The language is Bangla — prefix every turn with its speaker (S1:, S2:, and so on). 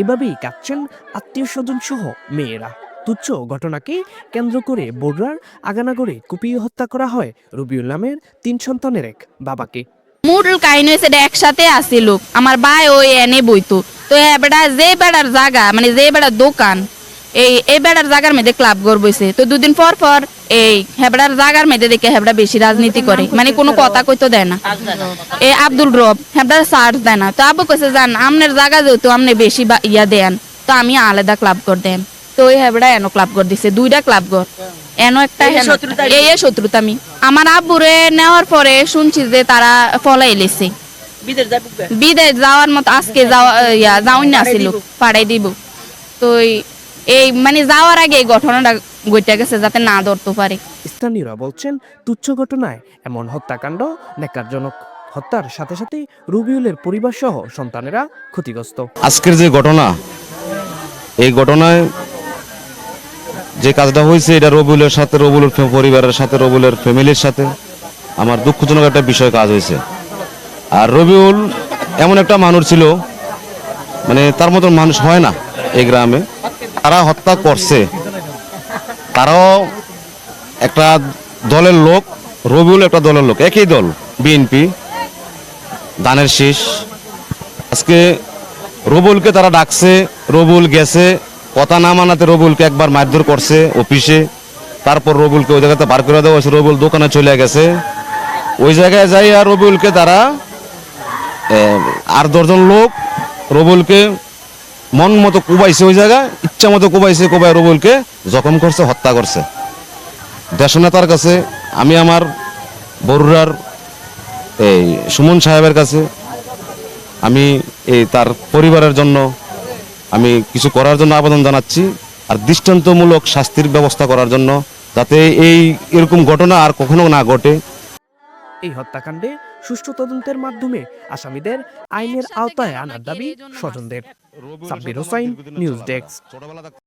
S1: এভাবেই কাঁদছেন আত্মীয় স্বজন সহ মেয়েরা। তুচ্ছ ঘটনাকে কেন্দ্র করে বগুড়ার আগানাগরে কুপিয়ে হত্যা করা হয় রবিউল নামের ৩ সন্তানের এক বাবাকে।
S2: মূল কাহিনী হয়েছে একসাথে আসিল, আমার ভাই ওই এনে বইতো, তো বেড়া যে বেড়ার জায়গা মানে যে বেড়ার দোকান এই বেড়ার জায়গার মধ্যে ক্লাব ঘর বইছে, তো দুদিন পর পর এই হেবড়ার জায়গার মধ্যে দেখে হেবড়া বেশি রাজনীতি করে, মানে কোনো কথা কইতো দেয় না। এই আব্দুল রব হেবড়ার চার্জ দেয় না, তো আব্বু কইছে জান আমনের জায়গা যেহেতু আমনে বেশি ইয়া দেন, তো আমি আলাদা ক্লাব ঘর দেন। তো ওই হেবড়া এনো ক্লাব ঘর দিছে, 2টা ক্লাব ঘর, এনো একটা এই শত্রুতা। আমি আমার আব্বুরে নেওয়ার পরে শুনছি যে তারা ফলাই এলেছে বিদেশ যাওয়ার মতো, আজকে যাওয়াই না আসিল, পাড়াই দিব। তো এই মানে যাওয়ার আগে এই ঘটনাটা ঘটে গেছে যাতে না ধরতে পারে।
S1: স্থানীয়রা বলছেন তুচ্ছ ঘটনায় এমন হত্যাকাণ্ড ন্যাক্কারজনক। হত্যার সাথে সাথে রবিউলের পরিবার সহ সন্তানেরা ক্ষতিগ্রস্ত।
S3: আজকের যে ঘটনা, এই ঘটনায় যে কাজটা হয়েছে এটা রবিউলের সাথে, রবিউলের পরিবারের সাথে, রবিউলের ফ্যামিলির সাথে আমার দুঃখজনক একটা বিষয় কাজ হয়েছে। আর রবিউল এমন একটা মানুষ ছিল, মানে তার মতন মানুষ হয় না এই গ্রামে। তারা হত্যা করছে, তারাও একটা দলের লোক, রবিউল একটা দলের লোক, একই দল বিএনপি, ধানের শীষ। আজকে রবিউলকে তারা ডাকছে, রবিউল গেছে, কথা না মানাতে রবিউলকে একবার মারধর করছে অফিসে। তারপর রবিউলকে ওই জায়গাতে বার করে দেওয়া হয়েছে, রবিউল দোকানে চলে গেছে। ওই জায়গায় যাই আর রবিউলকে তারা আর 10জন লোক রবিউলকে মন মতো কুবাইছে, ওই জায়গায় ইচ্ছা মতো কুবাইছে, কুবাই রবিউলকে জখম করছে, হত্যা করছে। দেশনেতার কাছে আমি আমার বরুড়ার এই সুমন সাহেবের কাছে আমি এই তার পরিবারের জন্য আমি কিছু করার জন্য আবেদন জানাচ্ছি, আর দৃষ্টান্তমূলক শাস্তির ব্যবস্থা করার জন্য, যাতে এরকম ঘটনা আর কখনো না ঘটে।
S1: এই হত্যাকাণ্ডে সুষ্ঠু তদন্তের মাধ্যমে আসামিদের আইনের আওতায় আনার দাবি স্বজনদের। Sabbir Hossain, news desk.